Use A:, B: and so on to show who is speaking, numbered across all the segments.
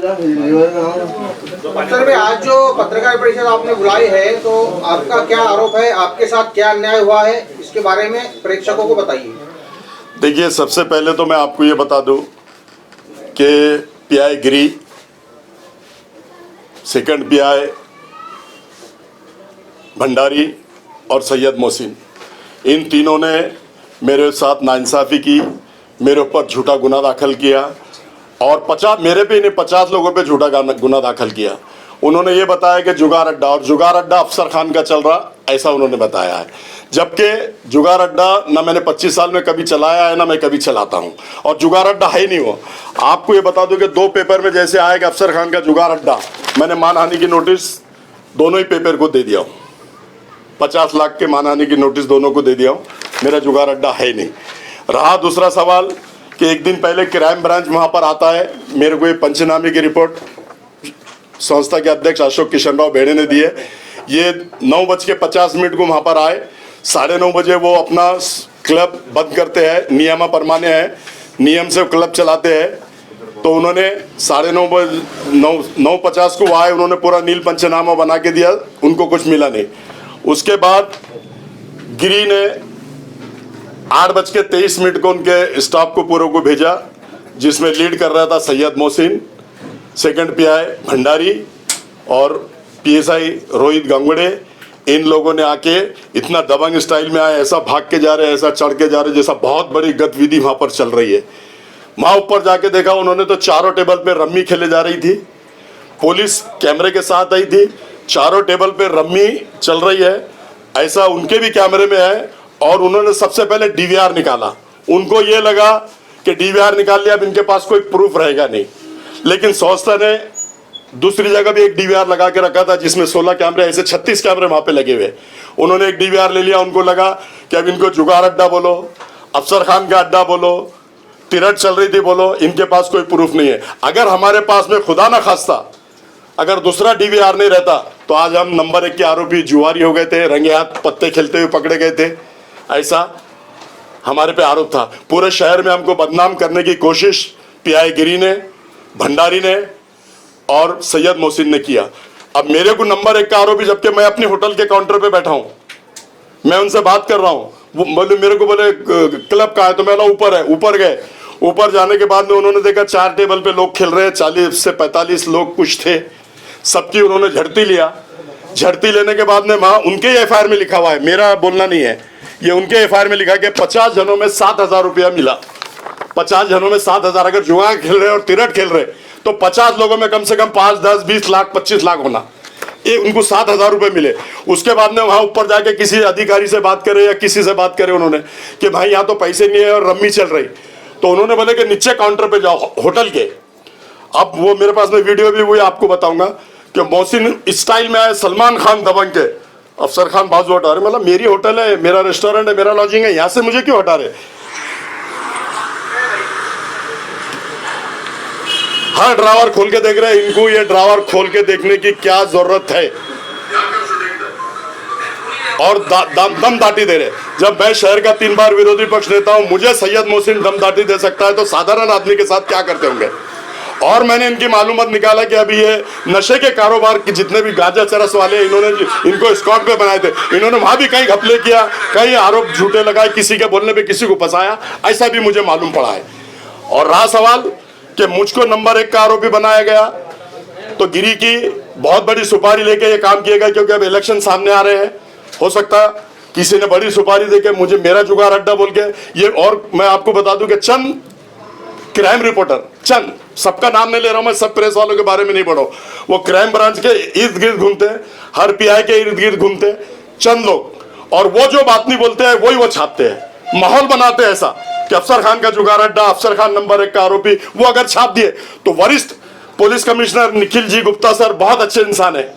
A: Sir आज जो पत्रकार परिषद आपने बुलाई है तो आपका क्या आरोप है, आपके साथ क्या अन्याय हुआ है, इसके बारे में प्रेक्षकों को बताइए।
B: देखिए, सबसे पहले तो मैं आपको ये बता दूं कि पीआई गिरी, सेकंड पीआई भंडारी और सैयद मोहसिन, इन तीनों ने मेरे साथ नाइंसाफ़ी की, मेरे ऊपर झूठा गुना दाखिल किया और 50 लोगों पे झूठा गुना दाखिल किया। उन्होंने ये बताया कि जुगार अड्डा अफसर खान का चल रहा, ऐसा उन्होंने बताया है, जबकि जुगार अड्डा ना मैंने 25 साल में कभी चलाया है ना मैं कभी चलाता हूं, और जुगार अड्डा है ही नहीं वो। आपको ये बता दूं कि 2 पेपर में जैसे आएगा अफसर खान का जुगार अड्डा, मैंने मानहानि की नोटिस दोनों ही पेपर को दे दिया हूँ, 50 लाख के मानहानि की नोटिस दोनों को दे दिया हूँ। मेरा जुगार अड्डा है नहीं। रहा दूसरा सवाल कि एक दिन पहले क्राइम ब्रांच वहाँ पर आता है, मेरे को ये पंचनामे की रिपोर्ट संस्था के अध्यक्ष अशोक किशन राव बेड़े ने दी है। ये 9:50 को वहाँ पर आए, 9:30 बजे वो अपना क्लब बंद करते हैं, नियम परमाने है, नियम से क्लब चलाते हैं। तो उन्होंने 9:50 को आए, उन्होंने पूरा नील पंचनामा बना के दिया, उनको कुछ मिला नहीं। उसके बाद गिरी ने 8:23 को उनके स्टाफ को पूरे को भेजा, जिसमें लीड कर रहा था सैयद मोहसिन, सेकंड पीआई भंडारी और पीएसआई रोहित गंगड़े। इन लोगों ने आके इतना दबंग स्टाइल में आए, ऐसा भाग के जा रहे, ऐसा चढ़ के जा रहे, जैसा बहुत बड़ी गतिविधि वहाँ पर चल रही है। वहाँ ऊपर जाके देखा उन्होंने तो चारों टेबल पे रम्मी खेले जा रही थी, पुलिस कैमरे के साथ आई थी, चारों टेबल पे रम्मी चल रही है, ऐसा उनके भी कैमरे में है। और उन्होंने सबसे पहले डीवीआर निकाला, उनको ये लगा कि डीवीआर निकाल लिया, अब इनके पास कोई प्रूफ रहेगा नहीं। लेकिन संस्था ने दूसरी जगह भी एक डीवीआर लगा के रखा था, जिसमें 16 कैमरे, ऐसे 36 कैमरे वहाँ पे लगे हुए। उन्होंने एक डीवीआर ले लिया, उनको लगा कि अब इनको जुगार अड्डा बोलो, अफसर खान का अड्डा बोलो, तिरट चल रही थी बोलो, इनके पास कोई प्रूफ नहीं है। अगर हमारे पास में खुदा ना खास्ता अगर दूसरा डीवीआर नहीं रहता तो आज हम नंबर 1 के आरोपी जुआरी हो गए थे, रंगे हाथ पत्ते खेलते हुए पकड़े गए थे, ऐसा हमारे पे आरोप था। पूरे शहर में हमको बदनाम करने की कोशिश पीआई गिरी ने, भंडारी ने और सैयद मोहसिन ने किया। अब मेरे को नंबर 1 का आरोपी, जबकि मैं अपने होटल के काउंटर पे बैठा हूं, मैं उनसे बात कर रहा हूं, वो बोले मेरे को बोले क्लब कहाँ है, तो मैं ऊपर है। ऊपर गए, ऊपर जाने के बाद में उन्होंने देखा 4 टेबल पे लोग खेल रहे हैं, 40 से 45 लोग कुछ थे, सबकी उन्होंने झड़ती लिया। झड़ती लेने के बाद में वहां उनके एफआईआर में लिखा हुआ है, मेरा बोलना नहीं है, ये उनके एफआईआर में लिखा कि 50 जनों में 7,000 रुपया मिला। 50 जनों में 7,000, अगर जुआ खेल रहे और तिरट खेल रहे तो 50 लोगों में कम से कम 5, 10, 20 लाख, 25 लाख होना, ये उनको 7,000 रुपये मिले। उसके बाद में वहां ऊपर जाके किसी अधिकारी से बात करे या किसी से बात करे उन्होंने कि भाई यहाँ तो पैसे नहीं है और रम्मी चल रही, तो उन्होंने बोले कि नीचे काउंटर पे जाओ होटल के। अब वो मेरे पास में वीडियो भी हुई, आपको बताऊंगा कि मोहसिन स्टाइल में आए, सलमान खान दबंग के, अफसर खान बाजू हटा रहे, मतलब मेरी होटल है, मेरा रेस्टोरेंट है, मेरा लॉजिंग है, यहां से मुझे क्यों हटा रहे। हर ड्रावर खोल के देख रहे हैं, इनको ये ड्रावर खोल के देखने की क्या जरूरत है, और दम दाटी दे रहे। जब मैं शहर का 3 बार विरोधी पक्ष नेता हूं, मुझे सैयद मोहसिन दम दाटी दे सकता है तो साधारण आदमी के साथ क्या करते होंगे। और मैंने इनकी मालूमात निकाला कि अभी ये नशे के कारोबार के जितने भी गांजा चरस वाले, इन्होंने इनको स्क्वाड पे बनाए थे, इन्होंने वहां भी कई घपले किया, कई आरोप झूठे लगाए, किसी के बोलने पे किसी को फंसाया, ऐसा भी मुझे मालूम पड़ा है। और रहा सवाल कि मुझको नंबर 1 का आरोपी बनाया गया, तो गिरी की बहुत बड़ी सुपारी लेके ये काम किया गया, क्योंकि अब इलेक्शन सामने आ रहे हैं, हो सकता किसी ने बड़ी सुपारी देके मुझे मेरा जुगार अड्डा बोल के ये। और मैं आपको बता दूं कि चंद क्राइम रिपोर्टर, चंद, सबका नाम नहीं ले रहा हूं मैं, सब प्रेस वालों के बारे में नहीं पढ़ो, वो क्राइम ब्रांच के इर्द गिर्द घूमते हैं, हर पीआई के इर्द गिर्द घूमते हैं चंद लोग, और वो जो बात नहीं बोलते हैं वही वो छापते हैं, माहौल बनाते हैं ऐसा कि अफसर खान का जुगार अड्डा, अफसर खान नंबर 1 का आरोपी। वो अगर छाप दिए तो वरिष्ठ police commissioner Nikhil ji Gupta sir बहुत अच्छे इंसान है,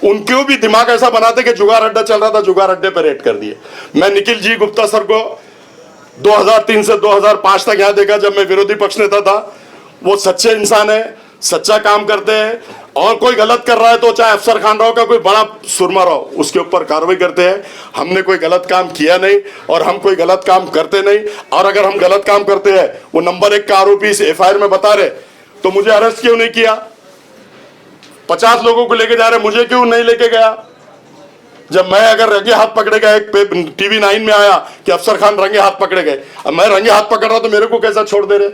B: उनको भी दिमाग ऐसा बनाते कि जुगार अड्डा चल रहा था, जुगार अड्डे पर रेड कर दिए। मैं निखिल जी गुप्ता सर को 2003 से 2005 तक यहाँ देखा, जब मैं विरोधी पक्ष नेता था। वो सच्चे इंसान है, सच्चा काम करते हैं, और कोई गलत कर रहा है तो चाहे अफसर खान राव का कोई बड़ा सुरमा रहो, उसके ऊपर कार्रवाई करते हैं। हमने कोई गलत काम किया नहीं और हम कोई गलत काम करते नहीं, और अगर हम गलत काम करते हैं, वो नंबर 1 का आरोपी इस एफआईआर में बता रहे, तो मुझे अरेस्ट क्यों नहीं किया? 50 लोगों को लेके जा रहे, मुझे क्यों नहीं लेके गया? जब मैं अगर रंगे हाथ पकड़े गए, टीवी 9 में आया कि अफसर खान रंगे हाथ पकड़े गए, अब मैं रंगे हाथ पकड़ रहा तो मेरे को कैसा छोड़ दे रहे?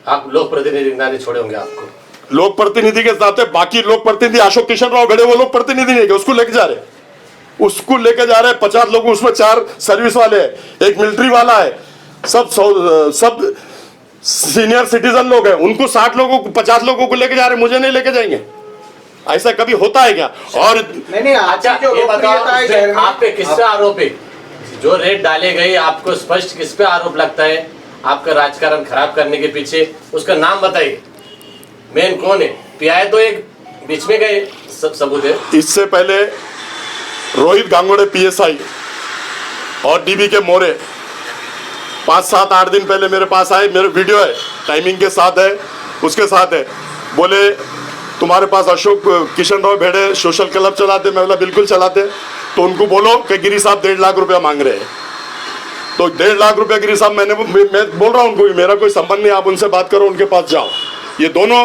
C: आप लोक प्रतिनिधि नाते छोड़े होंगे आपको।
B: लोक प्रतिनिधि के नाते बाकी लोक प्रतिनिधि अशोक किशन राव भिड़े, वो लोक प्रतिनिधि नहीं है, उसको लेके जा रहे, उसको लेके जा रहे 50 लोग, उसमें 4 सर्विस वाले हैं, एक मिलिट्री वाला है, सब सीनियर सिटीजन लोग हैं, उनको 60 लोगों को 50 लोगों को लेके जा रहे, मुझे नहीं लेके जाएंगे? ऐसा कभी होता है क्या? और
A: नहीं
C: अच्छा ये बताओ, आप पे किससे आरोप है? जो रेड डाले गए आपको स्पष्ट किस पे आरोप लगता है आपका राजकारण खराब करने के पीछे? उसका नाम बताइए, मेन कौन है? पीआई तो एक बीच में गए सबूत है।
B: इससे पहले रोहित गांगुड़े पीएसआई और डीबी के मोरे 5, 7, 8 दिन पहले मेरे पास आए, मेरे वीडियो है, टाइमिंग के साथ है, उसके साथ है, बोले तुम्हारे पास अशोक किशन राव भेड़े सोशल क्लब चलाते? मैं बोला बिल्कुल चलाते। तो उनको बोलो कि गिरी साहब 1.5 लाख रुपया मांग रहे हैं। तो 1.5 लाख रुपया गिरी साहब, मैं बोल रहा हूँ उनको, मेरा कोई संबंध नहीं, आप उनसे बात करो, उनके पास जाओ। ये दोनों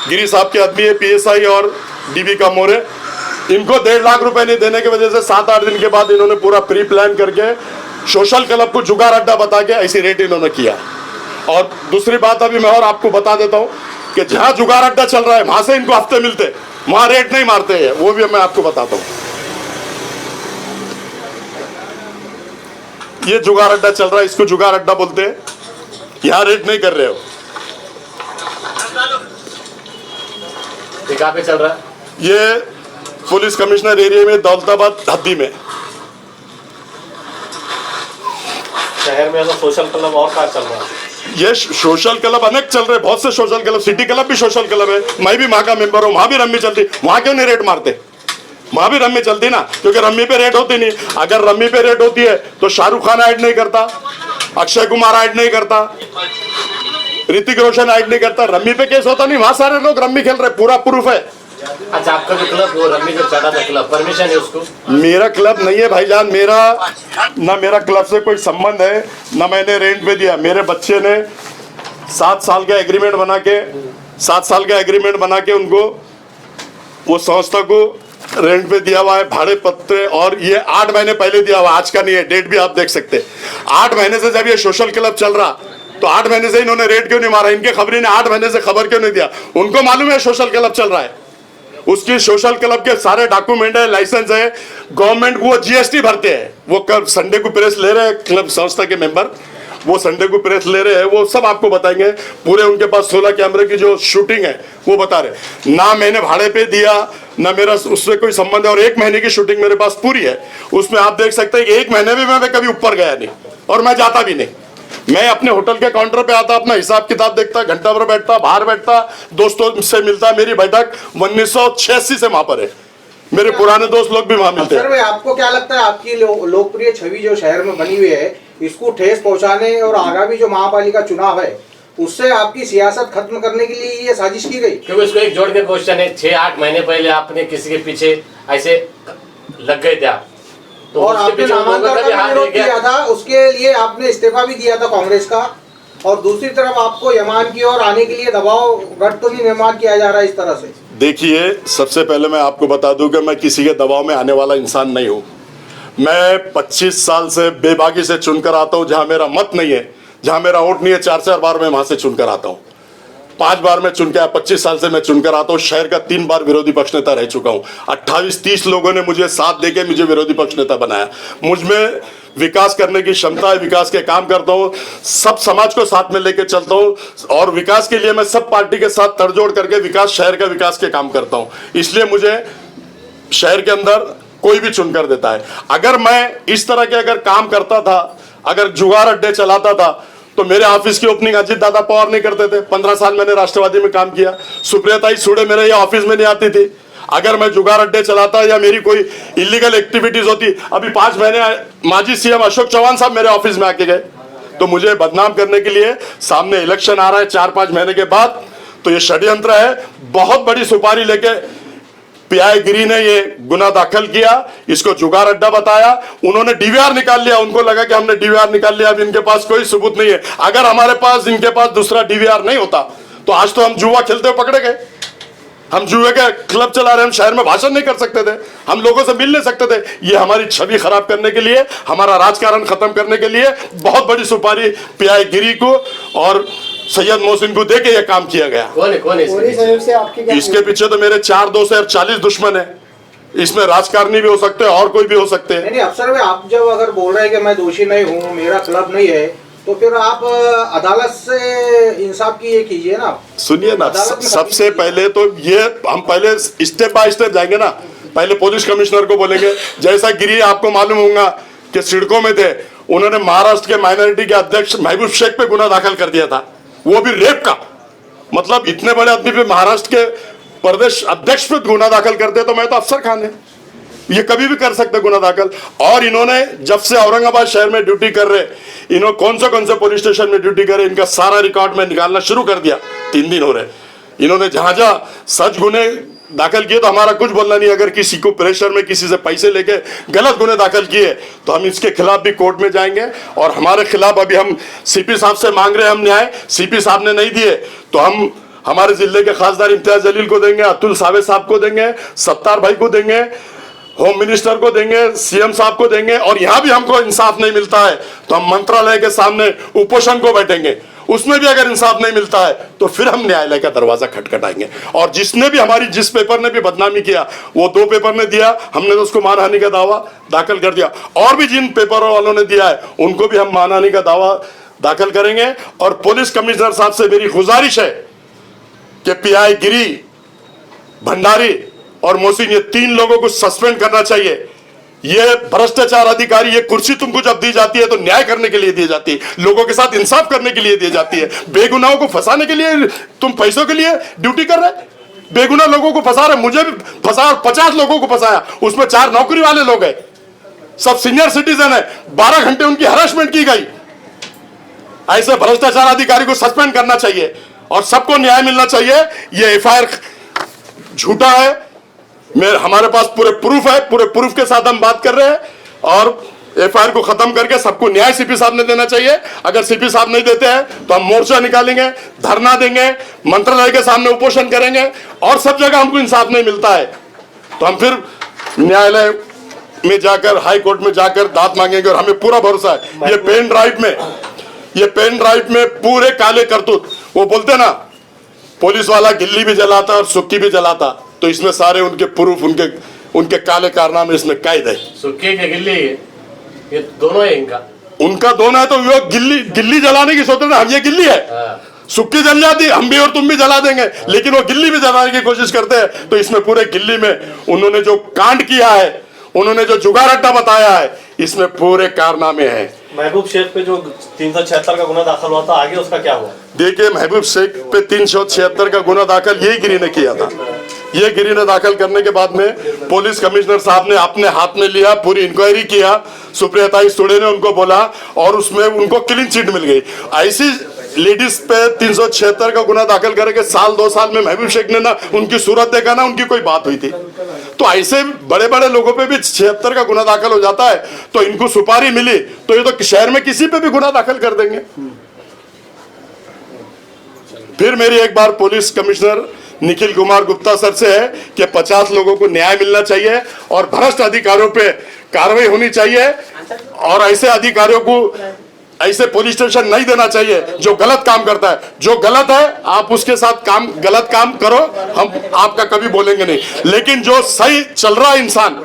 B: गिरी साहब के आदमी है, पीएसआई और डीबी का मोरे। इनको 1.5 लाख रुपए नहीं देने की वजह से 7-8 दिन के बाद इन्होंने पूरा प्री प्लान करके सोशल क्लब को जुगाड़ अड्डा बता के ऐसी रेट इन्होंने किया। और दूसरी बात अभी मैं और आपको बता देता हूं कि जहां जुगाड़ अड्डा चल रहा है वहां से इनको हफ्ते मिलते, वहां रेट नहीं मारते हैं, वो भी मैं आपको बताता हूं। ये जुगाड़ अड्डा चल रहा है, इसको जुगाड़ अड्डा बोलते हैं, यहां रेट नहीं कर रहे हो।
C: ये कहां पे चल रहा है?
B: ये पुलिस कमिश्नर एरिया में, दौलताबाद हद्दी में।
D: शहर में तो सोशल क्लब और क्या चल रहा है?
B: ये सोशल क्लब अनेक चल रहे, बहुत से सोशल क्लब, सिटी क्लब भी सोशल क्लब है, मैं भी वहां का मेंबर हूं, वहां भी रम्मी चलती। वहां क्यों नहीं रेट मारते? वहां भी रम्मी चलती ना, क्योंकि रम्मी पे रेट होती नहीं। अगर रम्मी पे रेट होती है तो शाहरुख खान ऐड नहीं करता, अक्षय कुमार ऐड नहीं करता, ऋतिक रोशन ऐड नहीं करता। रम्मी पे केस होता नहीं, वहां सारे लोग रम्मी खेल रहे, पूरा प्रूफ है।
C: अच्छा, आपका जो क्लब वो रम्मी जो चला था क्लब, परमिशन है उसको?
B: मेरा क्लब नहीं है भाईजान, मेरा क्लब से कोई संबंध है, ना मैंने रेंट पे दिया। मेरे बच्चे ने 7 साल का एग्रीमेंट बना के उनको वो संस्था को रेंट पे दिया हुआ है, भाड़े पत्रे, और ये 8 महीने पहले दिया हुआ, आज का नहीं है, डेट भी आप देख सकते हैं। 8 महीने से जब ये सोशल क्लब चल रहा तो 8 महीने से इन्होंने रेट क्यों नहीं मारा? इनके खबरी ने 8 महीने से खबर क्यों नहीं दिया? उनको मालूम है सोशल क्लब चल रहा है, उसकी सोशल क्लब के सारे डॉक्यूमेंट है, लाइसेंस है, गवर्नमेंट को वो जीएसटी भरते हैं। वो कल संडे को प्रेस ले रहे हैं, क्लब संस्था के मेंबर वो संडे को प्रेस ले रहे हैं, वो सब आपको बताएंगे। पूरे उनके पास 16 कैमरे की जो शूटिंग है वो बता रहे, ना मैंने भाड़े पे दिया, ना मेरा उससे कोई संबंध है। और 1 महीने की शूटिंग मेरे पास पूरी है, उसमें आप देख सकते हैं कि 1 महीने में मैं कभी ऊपर गया नहीं, और मैं जाता भी नहीं। मैं अपने होटल के काउंटर पे आता, अपना हिसाब किताब देखता, घंटा भर बैठता, बाहर बैठता, दोस्तों से मिलता। मेरी बैठक 1986 से वहां पर है, मेरे पुराने दोस्त लोग भी वहां मिलते हैं।
A: सर, आपको क्या लगता है आपकी लोकप्रिय छवि जो शहर में बनी हुई है, इसको ठेस पहुंचाने और आगामी जो महापालिका चुनाव है उससे आपकी सियासत खत्म करने के लिए ये साजिश की गई?
C: क्योंकि उसको एक जोड़ के क्वेश्चन है, 6-8 महीने पहले आपने किसी के पीछे ऐसे लग गए थे आप, तो
A: और आपने नामांकन का विरोध किया था, उसके लिए आपने इस्तीफा भी दिया था कांग्रेस का, और दूसरी तरफ आपको यमान की ओर आने के लिए दबाव गठ तो नहीं निर्माण किया जा रहा है इस तरह से?
B: देखिए, सबसे पहले मैं आपको बता दूं कि मैं किसी के दबाव में आने वाला इंसान नहीं हूं। मैं 25 साल से बेबाकी से चुनकर आता हूं, जहां मेरा मत नहीं है, जहां मेरा वोट नहीं है, 4-4 बार मैं वहां से चुनकर आता हूं। 5 बार मैं चुन के आया, 25 साल से मैं चुनकर आता हूं। शहर का 3 बार विरोधी पक्ष नेता रह चुका हूं। 28-30 लोगों ने मुझे साथ देके मुझे विरोधी पक्ष नेता बनाया। मुझ में विकास करने की क्षमता है, विकास के काम करता हूं, सब समाज को साथ में लेके चलता हूं, और विकास के लिए मैं सब पार्टी के साथ तड़जोड़ करके विकास, शहर का विकास के काम करता हूं। इसलिए मुझे शहर के अंदर कोई भी चुनकर देता है। अगर मैं इस तरह के अगर काम करता था, अगर जुगाड़ अड्डे चलाता था, तो मेरे ऑफिस की ओपनिंग अजीत दादा पवार नहीं करते थे। 15 साल मैंने राष्ट्रवादी में काम किया, सुप्रिया सूड़े मेरे ये ऑफिस में नहीं आती थी। अगर मैं जुगाड़ अड्डे चलाता या मेरी कोई इलीगल एक्टिविटीज होती, अभी 5 महीने माजी सीएम अशोक चौहान साहब मेरे ऑफिस में आके गए। तो मुझे बदनाम करने के लिए, सामने इलेक्शन आ रहा है 4-5 महीने के बाद, तो ये षड्यंत्र है। बहुत बड़ी सुपारी लेके पीआई गिरी ने ये गुना दाखिल किया, इसको जुगाड़ अड्डा बताया, उन्होंने डीवीआर निकाल लिया। उनको लगा कि हमने डीवीआर निकाल लिया, अब इनके पास कोई सबूत नहीं है। अगर हमारे पास, इनके पास दूसरा डीवीआर नहीं होता तो आज तो हम जुआ खेलते हुए पकड़े गए। हम जुए के क्लब चला रहे, हम शहर में भाषण नहीं कर सकते थे, हम लोगों से मिल नहीं सकते थे। ये हमारी छवि खराब करने के लिए, हमारा राजकारण खत्म करने के लिए बहुत बड़ी सुपारी पीआई गिरी को और सैयद मोहसिन को देके ये काम किया गया।
C: कौन है
B: इसके पीछे तो मेरे 4 दोस्त और 40 दुश्मन है। इसमें राजकारणी भी हो सकते हैं और कोई भी हो सकते हैं।
A: नहीं अफसर भाई, आप जब अगर बोल रहे हैं कि मैं दोषी नहीं हूँ, मेरा क्लब नहीं है, तो फिर आप अदालत से इंसाफ की ये कीजिए ना।
B: सुनिए ना, सबसे पहले तो ये हम पहले स्टेप बाय स्टेप जाएंगे ना। पहले पुलिस कमिश्नर को बोलेंगे, जैसा गिरी आपको मालूम होगा कि सिड़कों में थे, उन्होंने महाराष्ट्र के माइनॉरिटी के अध्यक्ष महबूब शेख पे गुना दाखिल कर दिया था, वो भी रेप का। मतलब इतने बड़े आदमी पे महाराष्ट्र के प्रदेश अध्यक्ष पे गुना दाखिल करते तो मैं तो अफसर खान है, ये कभी भी कर सकते गुना दाखिल। और इन्होंने जब से औरंगाबाद शहर में ड्यूटी कर रहे, इन्होंने कौन से पुलिस स्टेशन में ड्यूटी करे, इनका सारा रिकॉर्ड में निकालना शुरू कर दिया। 3 दिन हो रहे, इन्होंने जहां जहां सच गुने दाखिल किए तो हमारा कुछ बोलना नहीं। अगर किसी को प्रेशर में किसी से पैसे लेके गलत गुने दाखिल किए तो हम इसके खिलाफ भी कोर्ट में जाएंगे। और हमारे खिलाफ अभी हम सीपी साहब से मांग रहे हैं हम न्याय, सीपी साहब ने नहीं दिए तो हम हमारे जिले के खासदार इम्तियाज जलील को देंगे, अतुल सावे साहब को देंगे, सत्तार भाई को देंगे, होम मिनिस्टर को देंगे, सीएम साहब को देंगे। और यहां भी हमको इंसाफ नहीं मिलता है तो हम मंत्रालय के सामने उपोषण को बैठेंगे, उसमें भी अगर इंसाफ नहीं मिलता है तो फिर हम न्यायालय का दरवाजा खटखटाएंगे। और जिसने भी हमारी, जिस पेपर ने भी बदनामी किया, वो 2 पेपर ने दिया, हमने तो उसको मानहानि का दावा दाखिल कर दिया। और भी जिन पेपर वालों ने दिया है उनको भी हम मानहानि का दावा दाखिल करेंगे। और पुलिस कमिश्नर साहब से मेरी गुजारिश है कि पीआई गिरी, भंडारी और मोहसिन, ये 3 लोगों को सस्पेंड करना चाहिए। ये भ्रष्टाचार अधिकारी, ये कुर्सी तुमको जब दी जाती है तो न्याय करने के लिए दी जाती है, लोगों के साथ इंसाफ करने के लिए दी जाती है। बेगुनाहों को फंसाने के लिए तुम पैसों के लिए ड्यूटी कर रहे, बेगुनाह लोगों को फंसा रहे। मुझे भी फंसा, 50 लोगों को फंसाया, उसमें 4 नौकरी वाले लोग हैं, सब सीनियर सिटीजन है, 12 घंटे उनकी हरासमेंट की गई। ऐसे भ्रष्टाचार अधिकारी को सस्पेंड करना चाहिए और सबको न्याय मिलना चाहिए। ये एफआईआर झूठा है, हमारे पास पूरे प्रूफ है, पूरे प्रूफ के साथ हम बात कर रहे हैं। और एफआईआर को खत्म करके सबको न्याय सीपी साहब ने देना चाहिए। अगर सीपी साहब नहीं देते हैं तो हम मोर्चा निकालेंगे, धरना देंगे, मंत्रालय के सामने उपोषण करेंगे। और सब जगह हमको इंसाफ नहीं मिलता है तो हम फिर न्यायालय में जाकर, हाई कोर्ट में जाकर दाद मांगेंगे। और हमें पूरा भरोसा है, ये पेन ड्राइव में पूरे काले करतूत, वो बोलते ना पुलिस वाला गिल्ली भी जलाता और सुक्की भी जलाता, तो इसमें सारे उनके प्रूफ, उनके काले कारनामे इसमें कैद है।
C: सुक्की के गिल्ली ये दोनों है, उनका
B: दोनों है। तो वो गिल्ली जलाने की सोचते ना, हम ये गिल्ली है, सुक्की जल जाती, हम भी और तुम भी जला देंगे, लेकिन वो गिल्ली भी जलाने की कोशिश करते हैं। तो इसमें पूरे गिल्ली में उन्होंने जो कांड किया है, उन्होंने जो जुगाड़ अड्डा बताया है, इसमें पूरे कारनामे हैं।
D: महबूब शेख पे जो 376 का गुना दाखिल हुआ था, आगे उसका क्या हुआ?
B: देखिए, महबूब शेख पे 376 का गुना दाखिल यही गिरी ने किया था। ये गिरी ने दाखिल करने के बाद में पुलिस कमिश्नर साहब ने अपने हाथ में लिया, पूरी इंक्वायरी किया, सुप्रिया सुड़े ने उनको बोला और उसमें उनको क्लीन चिट मिल गई। ऐसी लेडीज पे 376 का गुना दाखिल करके 1-2 साल में महबूब शेख ने ना उनकी सूरत देखा, ना उनकी कोई बात हुई थी। तो ऐसे बड़े बड़े लोगों पे भी 76 का गुना दाखिल हो जाता है, तो इनको सुपारी मिली तो ये तो शहर में किसी पे भी गुना दाखिल कर देंगे। फिर मेरी एक बार police commissioner Nikhil Kumar Gupta sir से है कि 50 लोगों को न्याय मिलना चाहिए और भ्रष्ट अधिकारियों पे कार्रवाई होनी चाहिए। और ऐसे अधिकारियों को ऐसे पुलिस स्टेशन नहीं देना चाहिए जो गलत काम करता है। जो गलत है आप उसके साथ गलत काम करो, हम आपका कभी बोलेंगे नहीं। लेकिन जो सही चल रहा है इंसान,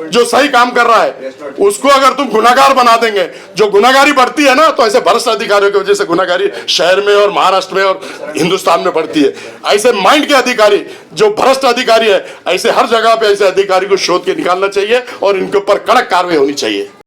B: जो सही काम कर रहा है, उसको अगर तुम गुनाहगार बना देंगे, जो गुनाहगारी बढ़ती है ना, तो ऐसे भ्रष्ट अधिकारियों की वजह से गुनाहगारी शहर में और महाराष्ट्र में और हिंदुस्तान में बढ़ती है। ऐसे माइंड के अधिकारी, जो भ्रष्ट अधिकारी है, ऐसे हर जगह पे ऐसे अधिकारी को शोध के निकालना चाहिए और इनके ऊपर कड़क कार्रवाई होनी चाहिए।